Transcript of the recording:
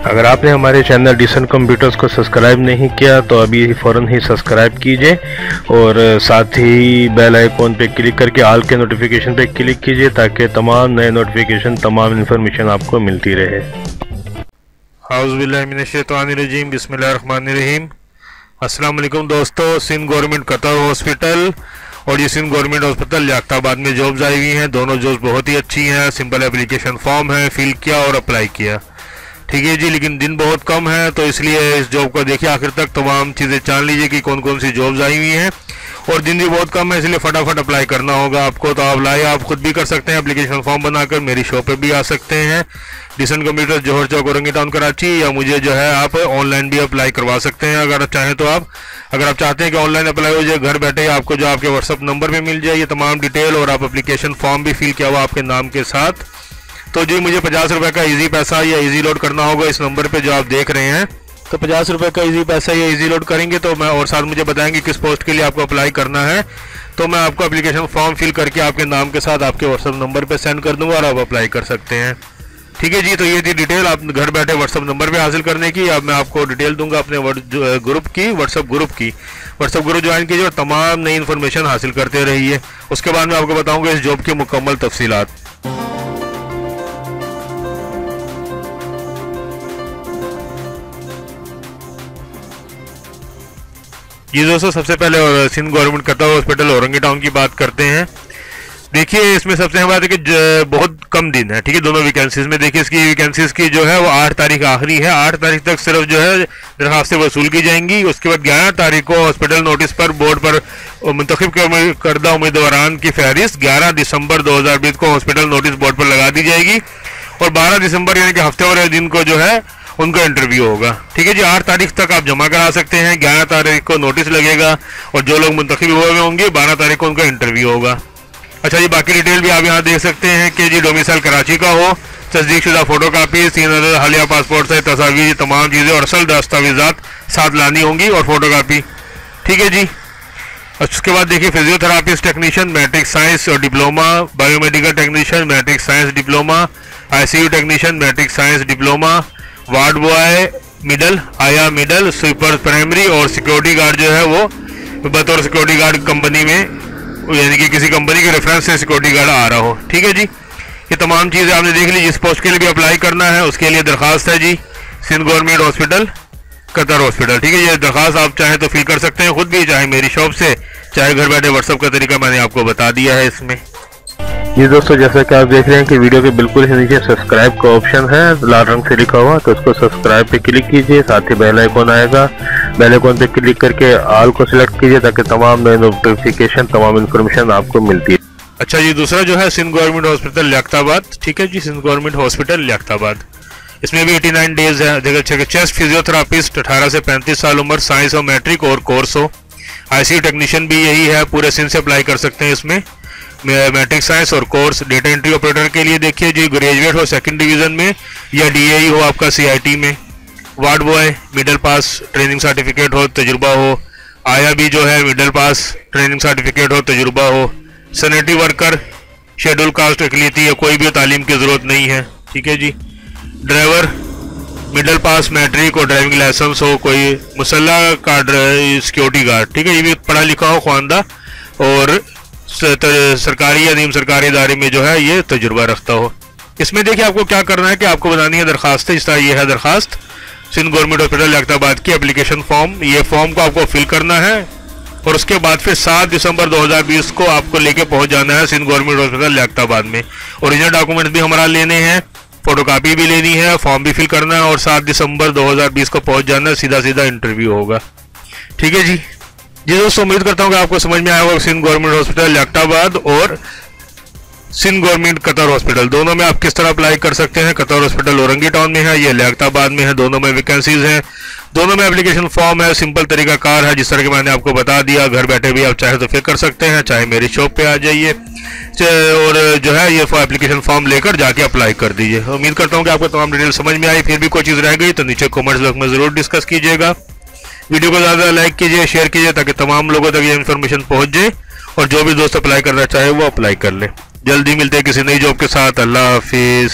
अगर आपने हमारे चैनल डिसेंट कंप्यूटर्स को सब्सक्राइब नहीं किया तो अभी फ़ौरन ही सब्सक्राइब कीजिए और साथ ही बेल आइकॉन पे क्लिक करके ऑल के नोटिफिकेशन पे क्लिक कीजिए ताकि तमाम नए नोटिफिकेशन, तमाम इन्फॉर्मेशन आपको मिलती रहे। औज़ुबिल्लाहि मिनश्शैतानिर्रजीम, बिस्मिल्लाहिर्रहमानिर्रहीम। अस्सलाम वालेकुम दोस्तों, सिंध गवर्नमेंट कतर हॉस्पिटल और ये सिंध गवर्नमेंट हॉस्पिटल लियाकताबाद में जॉब्स आई हुई हैं। दोनों जॉब्स बहुत ही अच्छी हैं। सिंपल एप्लीकेशन फॉर्म है, फिल किया और अप्लाई किया, ठीक है जी। लेकिन दिन बहुत कम है तो इसलिए इस जॉब को देखिए आखिर तक, तमाम चीज़ें जान लीजिए कि कौन कौन सी जॉब्स आई हुई हैं। और दिन भी बहुत कम है इसलिए फटाफट अप्लाई करना होगा आपको। तो आप लाए, आप खुद भी कर सकते हैं एप्लीकेशन फॉर्म बनाकर, मेरी शॉप पे भी आ सकते हैं, डिसेंट कंप्यूटर जौहर चौक औरंगी टाउन कराची, या मुझे जो है आप ऑनलाइन भी अप्लाई करवा सकते हैं अगर आप चाहें तो। अगर आप चाहते हैं कि ऑनलाइन अप्लाई हो जाए घर बैठे, आपको जो आपके व्हाट्सअप नंबर पे मिल जाए ये तमाम डिटेल और आप एप्लीकेशन फॉर्म भी फिल किया हुआ आपके नाम के साथ। तो जी मुझे 50 रुपये का ईजी पैसा या ईजी लोड करना होगा इस नंबर पे जो आप देख रहे हैं। तो 50 रुपये का ईजी पैसा या ईजी लोड करेंगे तो मैं, और साथ मुझे बताएंगे किस पोस्ट के लिए आपको अप्लाई करना है, तो मैं आपको एप्लीकेशन फॉर्म फिल करके आपके नाम के साथ आपके व्हाट्सअप नंबर पे सेंड कर दूंगा और आप अप्लाई कर सकते हैं, ठीक है जी। तो ये थी डिटेल आप घर बैठे व्हाट्सअप नंबर पे हासिल करने की। अब मैं आपको डिटेल दूंगा अपने ग्रुप की, व्हाट्सअप ग्रुप ज्वाइन कीजिए और तमाम नई इन्फॉर्मेशन हासिल करते रहिए। उसके बाद मैं आपको बताऊंगा इस जॉब की मुकम्मल तफसीलात। जी दोस्तों, सबसे पहले Sindh government Qatar hospital Orangi town की बात करते हैं। देखिए इसमें सबसे अहम बात है कि बहुत कम दिन है, ठीक है, दोनों वैकेंसीज में। देखिए इसकी वैकेंसीज की जो है वो 8 तारीख आखिरी है। 8 तारीख तक सिर्फ जो है दरखास्तें वसूल की जाएंगी। उसके बाद 11 तारीख को हॉस्पिटल नोटिस पर बोर्ड पर मुंतखब करदा उम्मीदवारान की फहरिस्त 11 दिसंबर 2020 को हॉस्पिटल नोटिस बोर्ड पर लगा दी जाएगी और 12 दिसंबर यानी कि हफ्ते वाले दिन को जो है उनका इंटरव्यू होगा, ठीक है जी। 8 तारीख तक आप जमा करा सकते हैं, 11 तारीख को नोटिस लगेगा और जो लोग मुंतखब हुए होंगे 12 तारीख को उनका इंटरव्यू होगा। अच्छा जी, बाकी डिटेल भी आप यहाँ देख सकते हैं कि जी डोमिसाइल कराची का हो, तस्दीकशुदा फोटो कापी, 3 हालिया पासपोर्ट से तस्वीर, तमाम चीज़ें और असल दस्तावेजात साथ लानी होंगी और फोटो कापी, ठीक है जी। उसके बाद देखिए फिजियोथेरापिस्ट टेक्नीशियन मैट्रिक साइंस और diploma, biomedical technician matric science diploma, ICU technician matric science diploma, ward boy middle, आया मिडल, स्वीपर प्राइमरी और सिक्योरिटी गार्ड जो है वो बतौर सिक्योरिटी गार्ड कंपनी में, यानी कि किसी कंपनी के रेफरेंस से सिक्योरिटी गार्ड आ रहा हो, ठीक है जी। ये तमाम चीज़ें आपने देख ली। जिस पोस्ट के लिए भी अप्लाई करना है उसके लिए दरखास्त है जी Sindh government hospital Qatar hospital, ठीक है। ये दरखास्त आप चाहें तो फिल कर सकते हैं खुद भी, चाहे मेरी शॉप से, चाहे घर बैठे। व्हाट्सअप का तरीका मैंने आपको बता दिया है इसमें। जी दोस्तों, जैसा कि आप देख रहे हैं कि वीडियो के बिल्कुल ही नीचे सब्सक्राइब का ऑप्शन है लाल रंग से लिखा हुआ, तो उसको सब्सक्राइब पे क्लिक कीजिए। साथ ही बेल आइकॉन आएगा, बेल आइकॉन पे क्लिक करके ऑल को सिलेक्ट कीजिए ताकि तमाम नए नोटिफिकेशन, तमाम इन्फॉर्मेशन आपको मिलती है। अच्छा जी, दूसरा जो है सिंध गवर्नमेंट हॉस्पिटल लियाकताबाद, ठीक है जी, सिंध गवर्नमेंट हॉस्पिटल लियाकताबाद। इसमें भी 89 डेज है। देखिए चेस्ट फिजियोथेरापिस्ट 18 से 35 साल उम्र, साइंस और मैट्रिक और कोर्स हो। ICU टेक्नीशियन भी यही है, पूरे सिंध से अप्लाई कर सकते हैं इसमें, मैट्रिक साइंस और कोर्स। डेटा एंट्री ऑपरेटर के लिए देखिए जी ग्रेजुएट हो 2nd डिवीजन में या DAE हो आपका CIT में। Ward boy middle pass training certificate हो, तजुर्बा हो। आया भी जो है मिडिल पास ट्रेनिंग सर्टिफिकेट हो, तजुर्बा हो। सैनिटरी वर्कर शेड्यूल कास्ट अकलियती या कोई भी तालीम की ज़रूरत नहीं है, ठीक है जी। ड्राइवर मिडिल पास मैट्रिक और ड्राइविंग लाइसेंस हो। कोई मुसल्ला का सिक्योरिटी गार्ड, ठीक है, ये भी पढ़ा लिखा हो, ख्वानदा और सरकारी या नीम सरकारी इदारे में जो है ये तजुर्बा रखता हो। इसमें देखिए आपको क्या करना है कि आपको बनानी है दरखास्त। इस तरह ये है दरखास्त सिंध गवर्नमेंट हॉस्पिटल लियाकताबाद की एप्लीकेशन फॉर्म। ये फॉर्म को आपको फिल करना है और उसके बाद फिर 7 दिसंबर 2020 को आपको लेके पहुंच जाना है सिंध गवर्नमेंट हॉस्पिटल लियाकताबाद में। ओरिजिनल डॉक्यूमेंट्स भी हमारा लेने हैं, फोटोकॉपी भी लेनी है, फॉर्म भी फिल करना है और 7 दिसंबर 2020 को पहुंच जाना है। सीधा सीधा इंटरव्यू होगा, ठीक है जी। जी दोस्तों, उम्मीद करता हूँ कि आपको समझ में आया होगा। सिंध गवर्नमेंट हॉस्पिटल लियाकताबाद और सिंध गवर्नमेंट कतर हॉस्पिटल, दोनों में आप किस तरह अप्लाई कर सकते हैं। कतर हॉस्पिटल औरंगी टाउन में है, ये लियाकताबाद में है, दोनों में वैकेंसीज हैं, दोनों में एप्लीकेशन फॉर्म है। सिंपल तरीकाकार है, जिस तरह के मैंने आपको बता दिया। घर बैठे भी आप चाहे तो फिर कर सकते हैं, चाहे मेरी शॉप पे आ जाइए और जो है ये एप्लीकेशन फॉर्म लेकर जाके अप्लाई कर दीजिए। उम्मीद करता हूँ कि आपको तमाम डिटेल समझ में आई। फिर भी कोई चीज़ रह गई तो नीचे कमेंट्स बॉक्स में ज़रूर डिस्कस कीजिएगा। वीडियो को ज़्यादा लाइक कीजिए, शेयर कीजिए ताकि तमाम लोगों तक ये इन्फॉर्मेशन पहुँच जाए और जो भी दोस्त अप्लाई करना चाहे वो अप्लाई कर ले। जल्दी मिलते हैं किसी नई जॉब के साथ। अल्लाह हाफिज़।